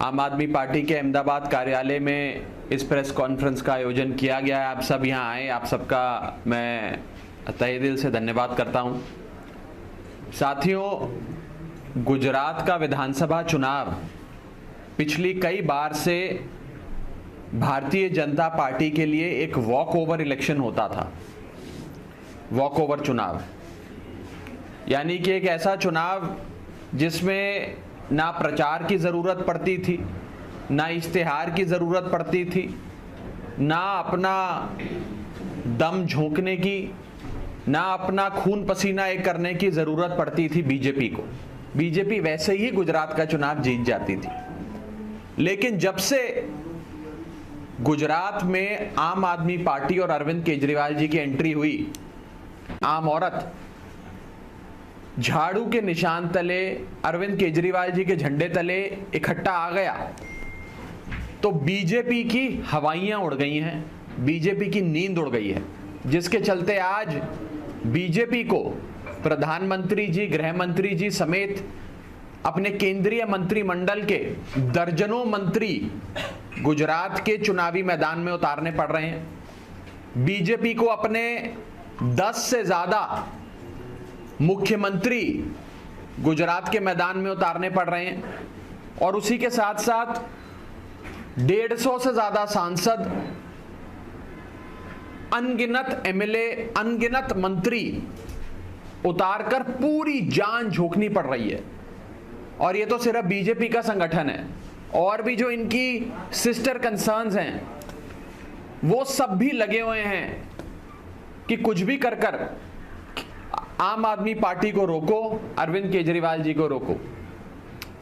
आम आदमी पार्टी के अहमदाबाद कार्यालय में इस प्रेस कॉन्फ्रेंस का आयोजन किया गया है। आप सब यहाँ आए, आप सबका मैं तहे दिल से धन्यवाद करता हूँ। साथियों, गुजरात का विधानसभा चुनाव पिछली कई बार से भारतीय जनता पार्टी के लिए एक वॉक ओवर इलेक्शन होता था। वॉक ओवर चुनाव यानी कि एक ऐसा चुनाव जिसमें ना प्रचार की ज़रूरत पड़ती थी, ना इश्तिहार की ज़रूरत पड़ती थी, ना अपना दम झोंकने की, ना अपना खून पसीना एक करने की ज़रूरत पड़ती थी बीजेपी को। बीजेपी वैसे ही गुजरात का चुनाव जीत जाती थी। लेकिन जब से गुजरात में आम आदमी पार्टी और अरविंद केजरीवाल जी की एंट्री हुई, आम औरत झाड़ू के निशान तले, अरविंद केजरीवाल जी के झंडे तले इकट्ठा आ गया, तो बीजेपी की हवाइयां उड़ गई हैं, बीजेपी की नींद उड़ गई है, जिसके चलते आज बीजेपी को प्रधानमंत्री जी, गृह मंत्री जी समेत अपने केंद्रीय मंत्रिमंडल के दर्जनों मंत्री गुजरात के चुनावी मैदान में उतारने पड़ रहे हैं। बीजेपी को अपने 10 से ज्यादा मुख्यमंत्री गुजरात के मैदान में उतारने पड़ रहे हैं और उसी के साथ साथ 150 से ज्यादा सांसद, अनगिनत एमएलए, अनगिनत मंत्री उतारकर पूरी जान झोंकनी पड़ रही है। और ये तो सिर्फ बीजेपी का संगठन है, और भी जो इनकी सिस्टर कंसर्न्स हैं वो सब भी लगे हुए हैं कि कुछ भी कर कर आम आदमी पार्टी को रोको, अरविंद केजरीवाल जी को रोको।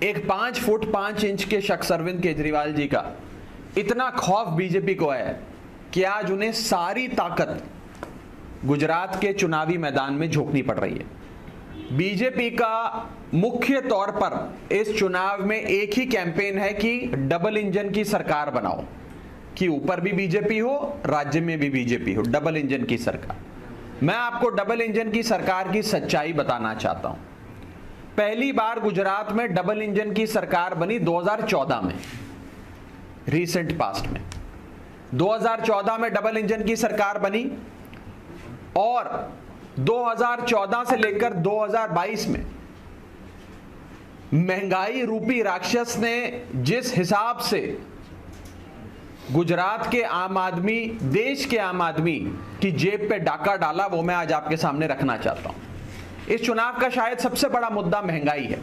एक 5 फुट 5 इंच के शख्स अरविंद केजरीवाल जी का इतना खौफ बीजेपी को है कि आज उन्हें सारी ताकत गुजरात के चुनावी मैदान में झोंकनी पड़ रही है। बीजेपी का मुख्य तौर पर इस चुनाव में एक ही कैंपेन है कि डबल इंजन की सरकार बनाओ, कि ऊपर भी बीजेपी हो, राज्य में भी बीजेपी हो, डबल इंजन की सरकार। मैं आपको डबल इंजन की सरकार की सच्चाई बताना चाहता हूं। पहली बार गुजरात में डबल इंजन की सरकार बनी 2014 में, रीसेंट पास्ट में 2014 में डबल इंजन की सरकार बनी, और 2014 से लेकर 2022 में महंगाई रूपी राक्षस ने जिस हिसाब से गुजरात के आम आदमी, देश के आम आदमी की जेब पे डाका डाला, वो मैं आज आपके सामने रखना चाहता हूं। इस चुनाव का शायद सबसे बड़ा मुद्दा महंगाई है,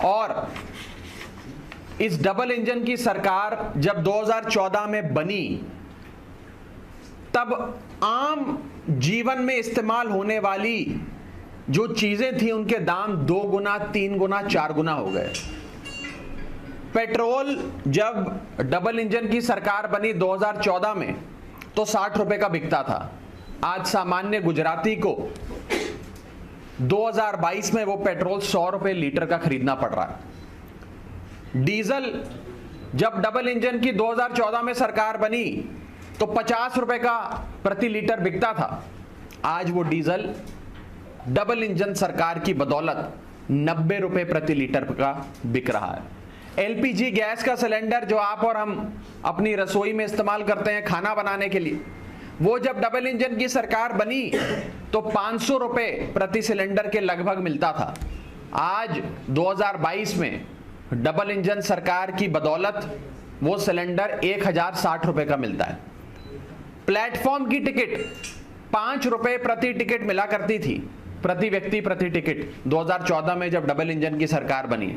और इस डबल इंजन की सरकार जब 2014 में बनी, तब आम जीवन में इस्तेमाल होने वाली जो चीजें थी उनके दाम 2 गुना, 3 गुना, 4 गुना हो गए। पेट्रोल जब डबल इंजन की सरकार बनी 2014 में तो 60 रुपए का बिकता था। आज सामान्य गुजराती को 2022 में वो पेट्रोल 100 रुपए लीटर का खरीदना पड़ रहा है। डीजल जब डबल इंजन की 2014 में सरकार बनी तो 50 रुपए का प्रति लीटर बिकता था। आज वो डीजल डबल इंजन सरकार की बदौलत 90 रुपए प्रति लीटर का बिक रहा है। एलपीजी गैस का सिलेंडर जो आप और हम अपनी रसोई में इस्तेमाल करते हैं खाना बनाने के लिए, वो जब डबल इंजन की सरकार बनी तो 500 रुपए प्रति सिलेंडर के लगभग मिलता था। आज 2022 में डबल इंजन सरकार की बदौलत वो सिलेंडर 1060 रुपए का मिलता है। प्लेटफॉर्म की टिकट 5 रुपए प्रति टिकट मिला करती थी, प्रति व्यक्ति प्रति टिकट, 2014 में जब डबल इंजन की सरकार बनी।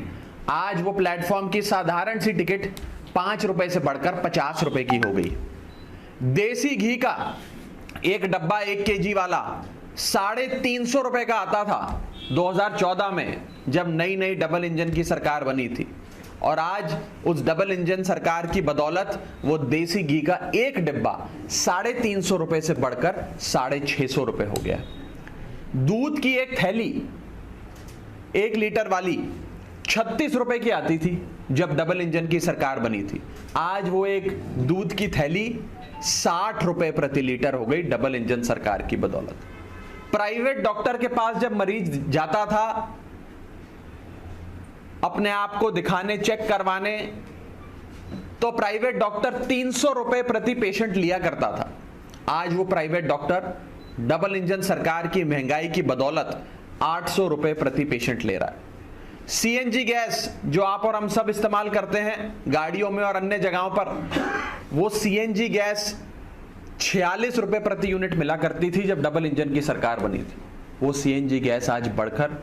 आज वो प्लेटफॉर्म की साधारण सी टिकट 5 रुपए से बढ़कर 50 रुपए की हो गई। देसी घी का एक डब्बा 1 केजी वाला 350 रुपए का आता था 2014 में, जब नई नई डबल इंजन की सरकार बनी थी। और आज उस डबल इंजन सरकार की बदौलत वो देसी घी का एक डिब्बा 350 रुपए से बढ़कर 650 रुपए हो गया। दूध की एक थैली 1 लीटर वाली 36 रुपए की आती थी जब डबल इंजन की सरकार बनी थी। आज वो एक दूध की थैली 60 रुपए प्रति लीटर हो गई डबल इंजन सरकार की बदौलत। प्राइवेट डॉक्टर के पास जब मरीज जाता था अपने आप को दिखाने, चेक करवाने, तो प्राइवेट डॉक्टर 300 रुपए प्रति पेशेंट लिया करता था। आज वो प्राइवेट डॉक्टर डबल इंजन सरकार की महंगाई की बदौलत 800 रुपए प्रति पेशेंट ले रहा है। सीएनजी गैस जो आप और हम सब इस्तेमाल करते हैं गाड़ियों में और अन्य जगहों पर, वो सीएनजी गैस 46 रुपए प्रति यूनिट मिला करती थी जब डबल इंजन की सरकार बनी थी। वो सीएनजी गैस आज बढ़कर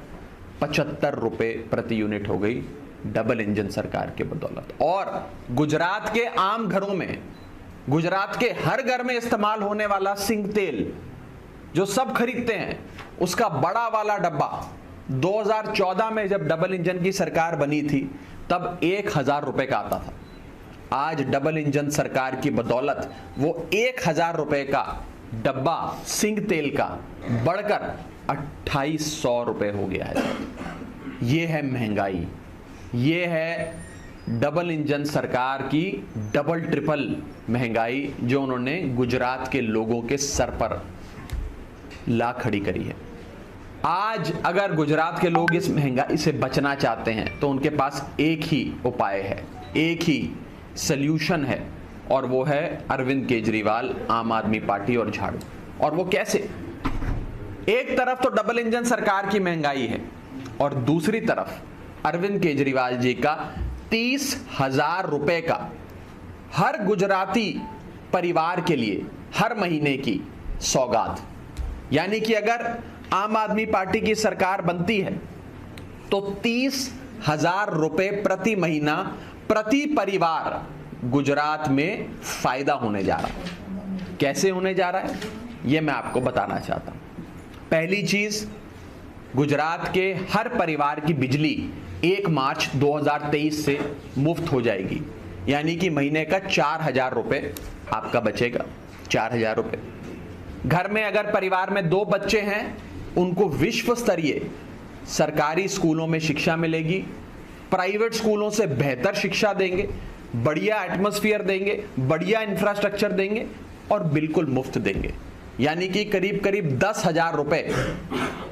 75 रुपए प्रति यूनिट हो गई डबल इंजन सरकार के बदौलत। और गुजरात के आम घरों में, गुजरात के हर घर में इस्तेमाल होने वाला सिंग तेल जो सब खरीदते हैं, उसका बड़ा वाला डब्बा 2014 में जब डबल इंजन की सरकार बनी थी तब 1000 रुपए का आता था। आज डबल इंजन सरकार की बदौलत वो 1000 रुपए का डब्बा सिंग तेल का बढ़कर 2800 रुपए हो गया है। ये है महंगाई, ये है डबल इंजन सरकार की डबल ट्रिपल महंगाई जो उन्होंने गुजरात के लोगों के सर पर ला खड़ी करी है। आज अगर गुजरात के लोग इस महंगाई से बचना चाहते हैं तो उनके पास एक ही उपाय है, एक ही सल्यूशन है, और वो है अरविंद केजरीवाल, आम आदमी पार्टी और झाड़ू। और वो कैसे? एक तरफ तो डबल इंजन सरकार की महंगाई है और दूसरी तरफ अरविंद केजरीवाल जी का 30,000 रुपए का हर गुजराती परिवार के लिए हर महीने की सौगात। यानी कि अगर आम आदमी पार्टी की सरकार बनती है तो 30,000 रुपए प्रति महीना प्रति परिवार गुजरात में फायदा होने जा रहा है। कैसे होने जा रहा है यह मैं आपको बताना चाहता हूं। पहली चीज, गुजरात के हर परिवार की बिजली 1 मार्च 2023 से मुफ्त हो जाएगी। यानी कि महीने का 4,000 रुपए आपका बचेगा। 4,000 रुपए। घर में अगर परिवार में 2 बच्चे हैं, उनको विश्व स्तरीय सरकारी स्कूलों में शिक्षा मिलेगी। प्राइवेट स्कूलों से बेहतर शिक्षा देंगे, बढ़िया एटमॉस्फेयर देंगे, बढ़िया इंफ्रास्ट्रक्चर देंगे और बिल्कुल मुफ्त देंगे। यानी कि करीब करीब 10,000 रुपए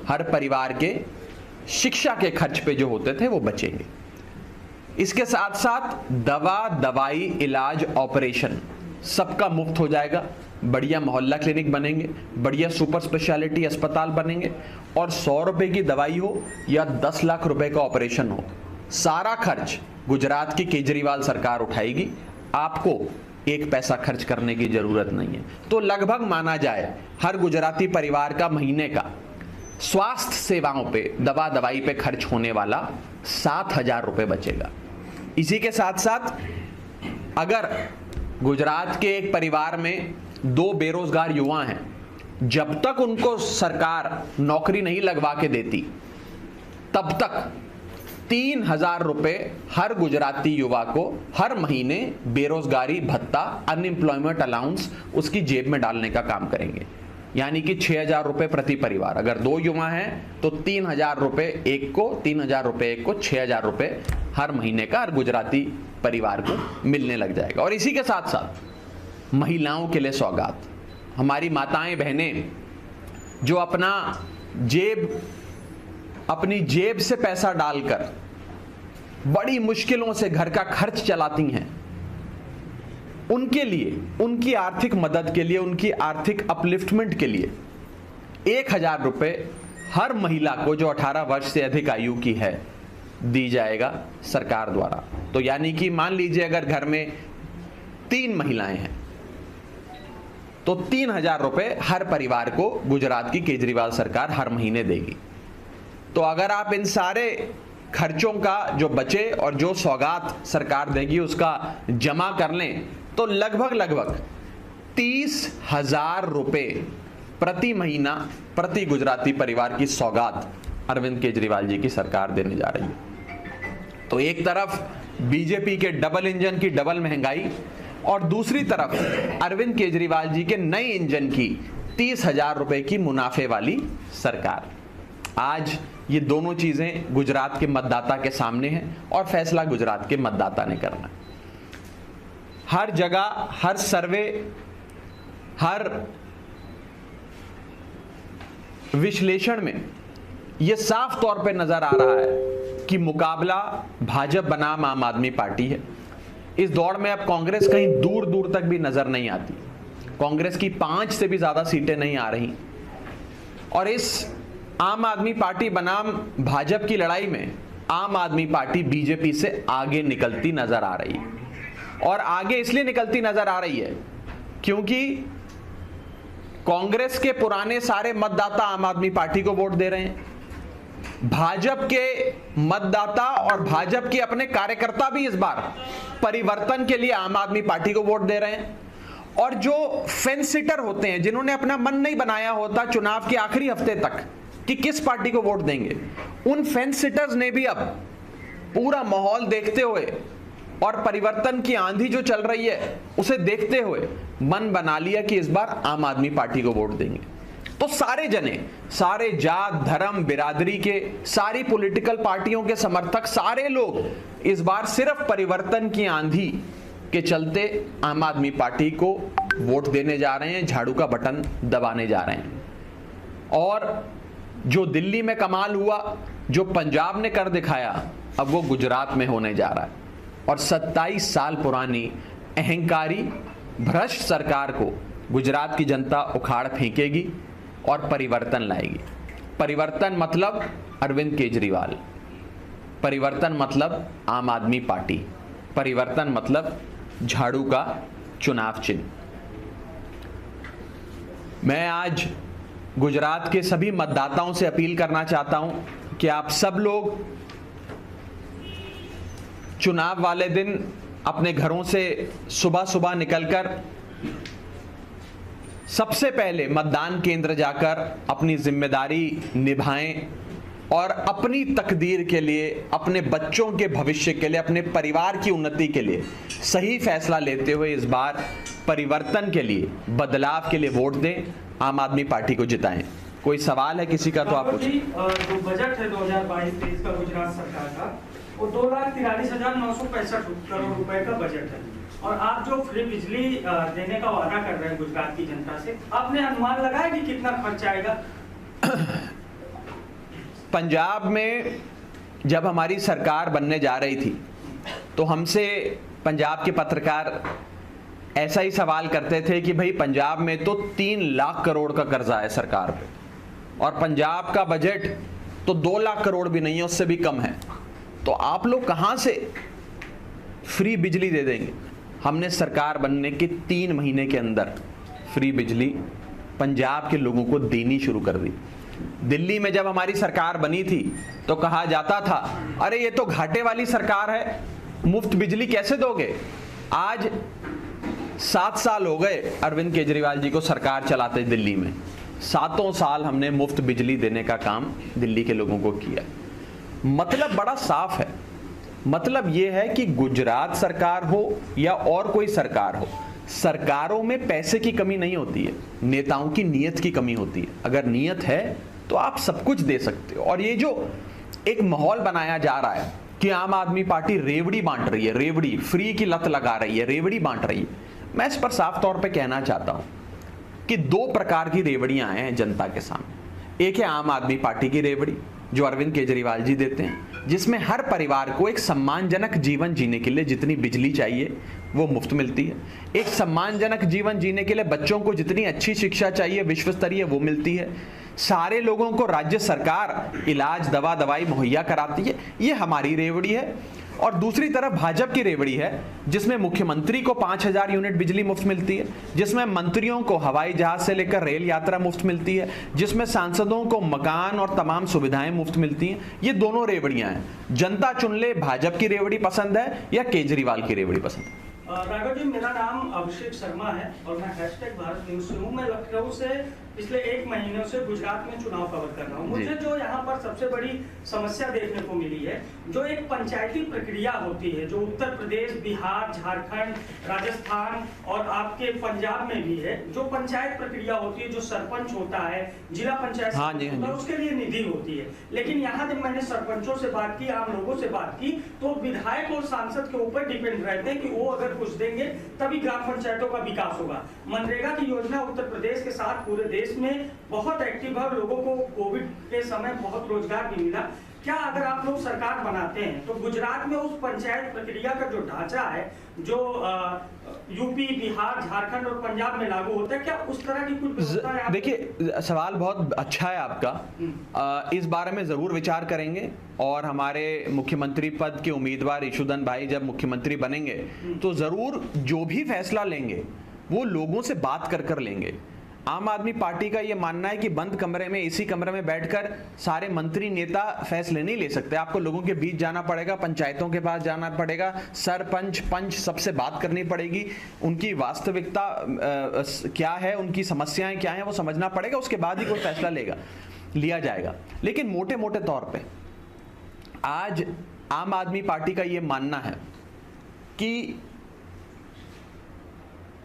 हर परिवार के शिक्षा के खर्च पे जो होते थे वो बचेंगे। इसके साथ साथ दवा, दवाई, इलाज, ऑपरेशन सबका मुफ्त हो जाएगा। बढ़िया मोहल्ला क्लिनिक बनेंगे, बढ़िया सुपर स्पेशलिटी अस्पताल बनेंगे, और 100 रुपए की दवाई हो या 10 लाख रुपए का ऑपरेशन हो, सारा खर्च गुजरात की केजरीवाल सरकार उठाएगी। आपको 1 पैसा खर्च करने की जरूरत नहीं है। तो लगभग माना जाए हर गुजराती परिवार का महीने का स्वास्थ्य सेवाओं पे, दवा दवाई पे खर्च होने वाला 7,000 रुपए बचेगा। इसी के साथ साथ अगर गुजरात के एक परिवार में 2 बेरोजगार युवा हैं, जब तक उनको सरकार नौकरी नहीं लगवा के देती तब तक 3,000 रुपए हर गुजराती युवा को हर महीने बेरोजगारी भत्ता, अनएम्प्लॉयमेंट अलाउंस उसकी जेब में डालने का काम करेंगे। यानी कि 6,000 रुपए प्रति परिवार। अगर 2 युवा हैं तो 3,000 रुपए एक को, 3,000 रुपए एक को, 6,000 रुपए हर महीने का हर गुजराती परिवार को मिलने लग जाएगा। और इसी के साथ साथ महिलाओं के लिए सौगात। हमारी माताएं बहनें जो अपनी जेब से पैसा डालकर बड़ी मुश्किलों से घर का खर्च चलाती हैं, उनके लिए, उनकी आर्थिक मदद के लिए, उनकी आर्थिक अपलिफ्टमेंट के लिए 1,000 रुपए हर महिला को जो 18 वर्ष से अधिक आयु की है दी जाएगा सरकार द्वारा। तो यानी कि मान लीजिए अगर घर में 3 महिलाएं हैं तो 3,000 रुपए हर परिवार को गुजरात की केजरीवाल सरकार हर महीने देगी। तो अगर आप इन सारे खर्चों का जो बचे और जो सौगात सरकार देगी उसका जमा कर लें तो लगभग 30,000 रुपए प्रति महीना प्रति गुजराती परिवार की सौगात अरविंद केजरीवाल जी की सरकार देने जा रही है। तो एक तरफ बीजेपी के डबल इंजन की डबल महंगाई और दूसरी तरफ अरविंद केजरीवाल जी के नए इंजन की 30,000 रुपए की मुनाफे वाली सरकार। आज ये दोनों चीजें गुजरात के मतदाता के सामने हैं और फैसला गुजरात के मतदाता ने करना है। हर जगह, हर सर्वे, हर विश्लेषण में यह साफ तौर पे नजर आ रहा है कि मुकाबला भाजपा बनाम आम आदमी पार्टी है। इस दौड़ में अब कांग्रेस कहीं दूर दूर तक भी नजर नहीं आती। कांग्रेस की 5 से भी ज्यादा सीटें नहीं आ रही और इस आम आदमी पार्टी बनाम भाजपा की लड़ाई में आम आदमी पार्टी बीजेपी से आगे निकलती नजर आ रही है। और आगे इसलिए निकलती नजर आ रही है क्योंकि कांग्रेस के पुराने सारे मतदाता आम आदमी पार्टी को वोट दे रहे हैं, भाजपा के मतदाता और भाजपा के अपने कार्यकर्ता भी इस बार परिवर्तन के लिए आम आदमी पार्टी को वोट दे रहे हैं। और जो फेंस सिटर होते हैं, जिन्होंने अपना मन नहीं बनाया होता चुनाव के आखिरी हफ्ते तक कि किस पार्टी को वोट देंगे, उन फेंस सिटर्स ने भी अब पूरा माहौल देखते हुए और परिवर्तन की आंधी जो चल रही है उसे देखते हुए मन बना लिया कि इस बार आम आदमी पार्टी को वोट देंगे। तो सारे जने, सारे जात धर्म बिरादरी के, सारी पॉलिटिकल पार्टियों के समर्थक, सारे लोग इस बार सिर्फ परिवर्तन की आंधी के चलते आम आदमी पार्टी को वोट देने जा रहे हैं, झाड़ू का बटन दबाने जा रहे हैं। और जो दिल्ली में कमाल हुआ, जो पंजाब ने कर दिखाया, अब वो गुजरात में होने जा रहा है। और 27 साल पुरानी अहंकारी भ्रष्ट सरकार को गुजरात की जनता उखाड़ फेंकेगी और परिवर्तन लाएगी। परिवर्तन मतलब अरविंद केजरीवाल, परिवर्तन मतलब आम आदमी पार्टी, परिवर्तन मतलब झाड़ू का चुनाव चिन्ह। मैं आज गुजरात के सभी मतदाताओं से अपील करना चाहता हूं कि आप सब लोग चुनाव वाले दिन अपने घरों से सुबह सुबह निकलकर सबसे पहले मतदान केंद्र जाकर अपनी जिम्मेदारी निभाएं और अपनी तकदीर के लिए, अपने बच्चों के भविष्य के लिए, अपने परिवार की उन्नति के लिए सही फैसला लेते हुए इस बार परिवर्तन के लिए, बदलाव के लिए वोट दें, आम आदमी पार्टी को जिताएं। कोई सवाल है किसी का तो आप पूछें। जो बजट है 2022-23 का गुजरात सरकार का, वो 2,43,965 करोड़ रुपए का बजट है और आप जो फ्री बिजली देने का वादा कर रहे हैं गुजरात की जनता से, आपने अनुमान लगाया कि कितना खर्च आएगा? पंजाब में जब हमारी सरकार बनने जा रही थी तो हमसे पंजाब के पत्रकार ऐसा ही सवाल करते थे कि भाई पंजाब में तो 3 लाख करोड़ का कर्जा है सरकार पे और पंजाब का बजट तो 2 लाख करोड़ भी नहीं है, उससे भी कम है, तो आप लोग कहां से फ्री बिजली दे देंगे? हमने सरकार बनने के 3 महीने के अंदर फ्री बिजली पंजाब के लोगों को देनी शुरू कर दी। दिल्ली में जब हमारी सरकार बनी थी तो कहा जाता था अरे ये तो घाटे वाली सरकार है, मुफ्त बिजली कैसे दोगे? आज 7 साल हो गए अरविंद केजरीवाल जी को सरकार चलाते दिल्ली में, 7 साल हमने मुफ्त बिजली देने का काम दिल्ली के लोगों को किया। मतलब बड़ा साफ है, मतलब यह है कि गुजरात सरकार हो या और कोई सरकार हो, सरकारों में पैसे की कमी नहीं होती है, नेताओं की नीयत की कमी होती है। अगर नीयत है तो आप सब कुछ दे सकते हो। और ये जो एक माहौल बनाया जा रहा है कि आम आदमी पार्टी रेवड़ी बांट रही है, रेवड़ी फ्री की लत लगा रही है, रेवड़ी बांट रही है, मैं इस पर साफ तौर पे कहना चाहता हूं कि 2 प्रकार की रेवड़ियां हैं जनता के सामने। एक है आम आदमी पार्टी की रेवड़ी जो अरविंद केजरीवाल जी देते हैं, जिसमें हर परिवार को एक सम्मानजनक जीवन जीने के लिए जितनी बिजली चाहिए वो मुफ्त मिलती है, एक सम्मानजनक जीवन जीने के लिए बच्चों को जितनी अच्छी शिक्षा चाहिए विश्व स्तरीय वो मिलती है, सारे लोगों को राज्य सरकार इलाज दवा दवाई मुहैया कराती है, ये हमारी रेवड़ी है। और दूसरी तरफ भाजपा की रेवड़ी है जिसमें मुख्यमंत्री को 5,000 यूनिट बिजली मुफ्त मिलती है, जिसमें मंत्रियों को हवाई जहाज से लेकर रेल यात्रा मुफ्त मिलती है, जिसमें सांसदों को मकान और तमाम सुविधाएं मुफ्त मिलती हैं। ये दोनों रेवड़ियां हैं। जनता चुन ले भाजपा की रेवड़ी पसंद है या केजरीवाल की रेवड़ी पसंद है। राघव जी, मेरा नाम अभिषेक शर्मा है और मैं #भारत न्यूज से हूँ। मैं लखनऊ से पिछले 1 महीने से गुजरात में चुनाव कवर कर रहा हूँ। मुझे जो यहाँ पर सबसे बड़ी समस्या देखने को मिली है, जो एक पंचायती प्रक्रिया होती है, जो उत्तर प्रदेश, बिहार, झारखंड, राजस्थान और आपके पंजाब में भी है, जो पंचायत प्रक्रिया होती है, जो सरपंच होता है, जिला पंचायत होता है, उसके लिए निधि होती है। लेकिन यहाँ जब मैंने सरपंचों से बात की, आम लोगों से बात की, तो विधायक और सांसद के ऊपर डिपेंड रहते हैं कि वो अगर कुछ देंगे तभी ग्राम पंचायतों का विकास होगा। मनरेगा की योजना उत्तर प्रदेश के साथ पूरे देश में बहुत एक्टिव है, लोगों को कोविड के समय बहुत रोजगार भी मिला, क्या अगर आप लोग सरकार बनाते हैं तो गुजरात में उस पंचायत प्रक्रिया का जो ढांचा है जो यूपी, बिहार, झारखंड और पंजाब में लागू होता है, क्या उस तरह की कुछ व्यवस्था है? देखिए, सवाल बहुत अच्छा है आपका। इस बारे में जरूर विचार करेंगे और हमारे मुख्यमंत्री पद के उम्मीदवार इशुदन भाई जब मुख्यमंत्री बनेंगे तो जरूर जो भी फैसला लेंगे वो लोगों से बात कर लेंगे। आम आदमी पार्टी का ये मानना है कि बंद कमरे में, इसी कमरे में बैठकर सारे मंत्री नेता फैसले नहीं ले सकते। आपको लोगों के बीच जाना पड़ेगा, पंचायतों के पास जाना पड़ेगा, सरपंच पंच सबसे बात करनी पड़ेगी, उनकी वास्तविकता क्या है, उनकी समस्याएं क्या हैं वो समझना पड़ेगा, उसके बाद ही कोई फैसला लिया जाएगा। लेकिन मोटे मोटे तौर पे आज आम आदमी पार्टी का ये मानना है कि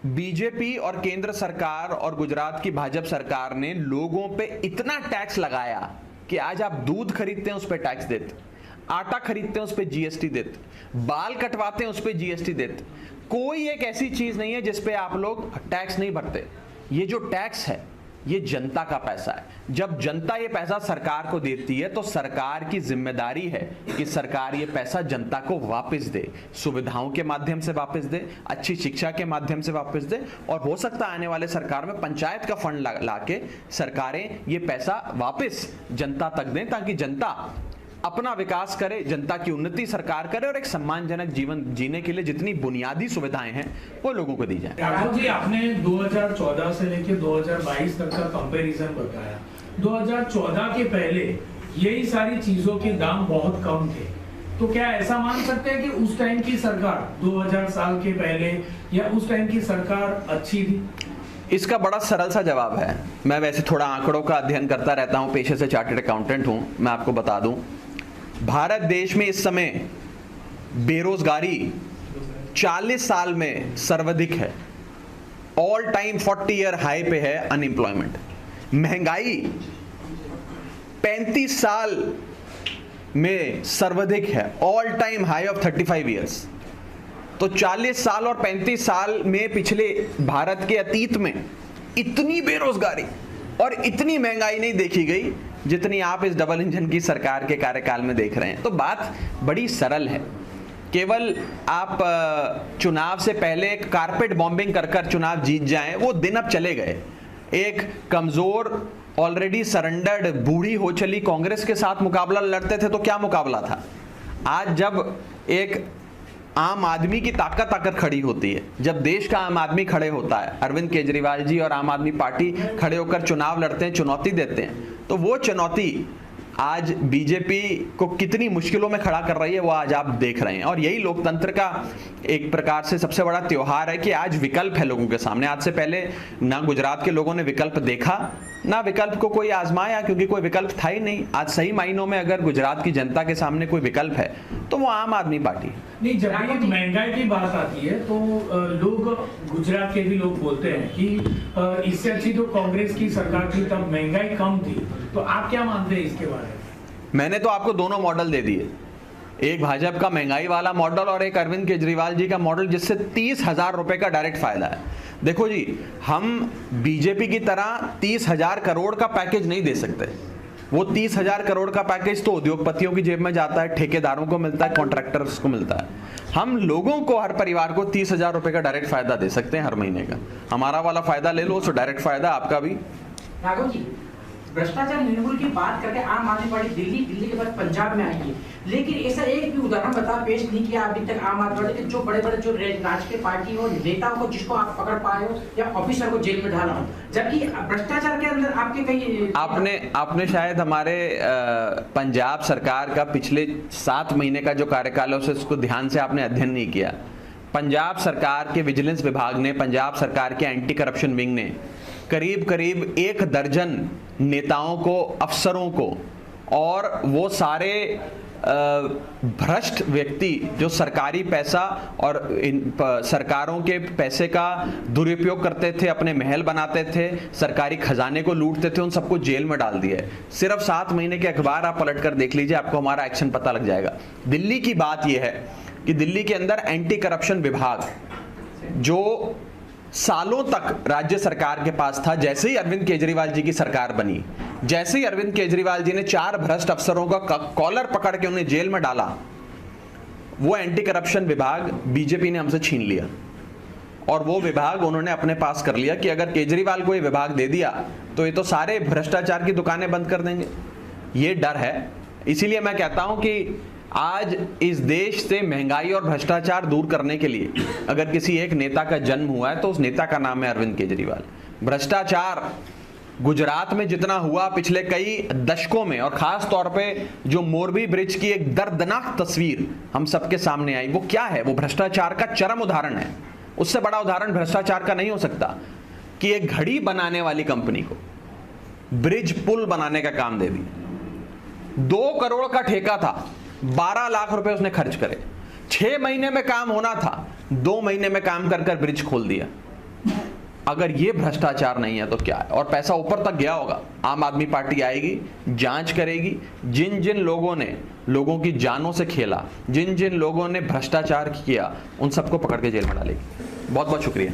बीजेपी और केंद्र सरकार और गुजरात की भाजपा सरकार ने लोगों पे इतना टैक्स लगाया कि आज आप दूध खरीदते हैं उस पे टैक्स देते, आटा खरीदते हैं उस पे जीएसटी देते, बाल कटवाते हैं उस पे जीएसटी देते। कोई एक ऐसी चीज नहीं है जिस पे आप लोग टैक्स नहीं भरते। ये जो टैक्स है ये जनता का पैसा है। जब जनता ये पैसा सरकार को देती है तो सरकार की जिम्मेदारी है कि सरकार ये पैसा जनता को वापस दे, सुविधाओं के माध्यम से वापस दे, अच्छी शिक्षा के माध्यम से वापस दे, और हो सकता है आने वाले सरकार में पंचायत का फंड लाके सरकारें ये पैसा वापस जनता तक दें ताकि जनता अपना विकास करे, जनता की उन्नति सरकार करे और एक सम्मानजनक जीवन जीने के लिए जितनी बुनियादी सुविधाएं हैं वो लोगों को दी जाए। राघव जी, आपने 2014 से लेकर 2022 तक का कंपैरिजन बताया। 2014 के पहले यही सारी चीजों के दाम बहुत कम थे, तो क्या ऐसा मान सकते हैं कि उस टाइम की सरकार 2000 साल के पहले या उस टाइम की सरकार अच्छी थी? इसका बड़ा सरल सा जवाब है। मैं वैसे थोड़ा आंकड़ों का अध्ययन करता रहता हूं, पेशे से चार्टर्ड अकाउंटेंट हूं। मैं आपको बता दूं, भारत देश में इस समय बेरोजगारी 40 साल में सर्वाधिक है। ऑल टाइम 40 ईयर हाई पे है अनएम्प्लॉयमेंट। महंगाई 35 साल में सर्वाधिक है, all time high of 35 years. तो 40 साल और 35 साल में पिछले भारत के अतीत में इतनी बेरोजगारी और इतनी महंगाई नहीं देखी गई जितनी आप इस डबल इंजन की सरकार के कार्यकाल में देख रहे हैं। तो बात बड़ी सरल है। केवल आप चुनाव से पहले एक कारपेट बॉम्बिंग कर चुनाव जीत जाएं, वो दिन अब चले गए। एक कमजोर, ऑलरेडी सरेंडर्ड, बूढ़ी हो चली कांग्रेस के साथ मुकाबला लड़ते थे तो क्या मुकाबला था। आज जब एक आम आदमी की ताकत खड़ी होती है, जब देश का आम आदमी खड़े होता है, अरविंद केजरीवाल जी और आम आदमी पार्टी खड़े होकर चुनाव लड़ते हैं, चुनौती देते हैं, तो वो चुनौती आज बीजेपी को कितनी मुश्किलों में खड़ा कर रही है वो आज आप देख रहे हैं। और यही लोकतंत्र का एक प्रकार से सबसे बड़ा त्योहार है कि आज विकल्प है लोगों के सामने। आज से पहले ना गुजरात के लोगों ने विकल्प देखा, ना विकल्प को कोई आजमाया, क्योंकि कोई विकल्प था ही नहीं। आज सही मायनों में अगर गुजरात की जनता के सामने कोई विकल्प है तो वो आम आदमी पार्टी है। नहीं, जब भी महंगाई की बात आती है तो लोग, गुजरात के भी लोग बोलते हैं कि इससे अच्छी तो कांग्रेस की सरकार थी, तब महंगाई कम थी। तो आप क्या मानते हैं इसके बारे में? मैंने तो आपको दोनों मॉडल दे दिए, एक भाजपा का महंगाई वाला मॉडल और एक अरविंद केजरीवाल जी का मॉडल, जिससे 30,000 रुपए का डायरेक्ट फायदा है। देखो जी, हम बीजेपी की तरह 30,000 करोड़ का पैकेज नहीं दे सकते। वो 30,000 करोड़ का पैकेज तो उद्योगपतियों की जेब में जाता है, ठेकेदारों को मिलता है, कॉन्ट्रैक्टर्स को मिलता है। हम लोगों को, हर परिवार को 30,000 रुपए का डायरेक्ट फायदा दे सकते हैं हर महीने का। हमारा वाला फायदा ले लो तो डायरेक्ट फायदा आपका भी। राघव जी, भ्रष्टाचार निर्मूल की बात करके आम आदमी पार्टी दिल्ली के बाद पंजाब में आई है, लेकिन ऐसा एक भी उदाहरण पेश नहीं किया अभी तक आम आदमी पार्टी के जो बड़े बड़े जो राजकीय पार्टी हो, नेताओं को जिसको आप पकड़ पाए हो या ऑफिसर को जेल में डाला हो, जबकि भ्रष्टाचार के अंदर आपके कई आपने शायद हमारे पंजाब सरकार का पिछले 7 महीने का जो कार्यकाल है उसको ध्यान से आपने अध्ययन नहीं किया। पंजाब सरकार के विजिलेंस विभाग ने, पंजाब सरकार के एंटी करप्शन विंग ने करीब 1 दर्जन नेताओं को, अफसरों को, और वो सारे भ्रष्ट व्यक्ति जो सरकारी पैसा और सरकारों के पैसे का दुरुपयोग करते थे, अपने महल बनाते थे, सरकारी खजाने को लूटते थे, उन सबको जेल में डाल दिया है। सिर्फ 7 महीने के अखबार आप पलट कर देख लीजिए, आपको हमारा एक्शन पता लग जाएगा। दिल्ली की बात यह है कि दिल्ली के अंदर एंटी करप्शन विभाग, जो सालों तक राज्य सरकार के पास था। जैसे ही अरविंद केजरीवाल जी की सरकार बनी, जैसे ही अरविंद केजरीवाल जी ने 4 भ्रष्ट अफसरों का कॉलर पकड़ के उन्हें जेल में डाला, वो एंटी करप्शन विभाग बीजेपी ने हमसे छीन लिया और वो विभाग उन्होंने अपने पास कर लिया कि अगर केजरीवाल को ये विभाग दे दिया तो ये तो सारे भ्रष्टाचार की दुकानें बंद कर देंगे। ये डर है। इसीलिए मैं कहता हूं कि आज इस देश से महंगाई और भ्रष्टाचार दूर करने के लिए अगर किसी एक नेता का जन्म हुआ है तो उस नेता का नाम है अरविंद केजरीवाल। भ्रष्टाचार गुजरात में जितना हुआ पिछले कई दशकों में, और खास तौर पे जो मोरबी ब्रिज की एक दर्दनाक तस्वीर हम सबके सामने आई, वो क्या है? वो भ्रष्टाचार का चरम उदाहरण है। उससे बड़ा उदाहरण भ्रष्टाचार का नहीं हो सकता कि एक घड़ी बनाने वाली कंपनी को ब्रिज पुल बनाने का काम दे दिया। 2 करोड़ का ठेका था, 12 लाख रुपए उसने खर्च करे। 6 महीने में काम होना था, 2 महीने में काम कर कर ब्रिज खोल दिया। अगर ये भ्रष्टाचार नहीं है तो क्या है? और पैसा ऊपर तक गया होगा। आम आदमी पार्टी आएगी, जांच करेगी, जिन जिन लोगों ने लोगों की जानों से खेला, जिन जिन लोगों ने भ्रष्टाचार किया, उन सबको पकड़ के जेल में डालेगी। बहुत बहुत शुक्रिया।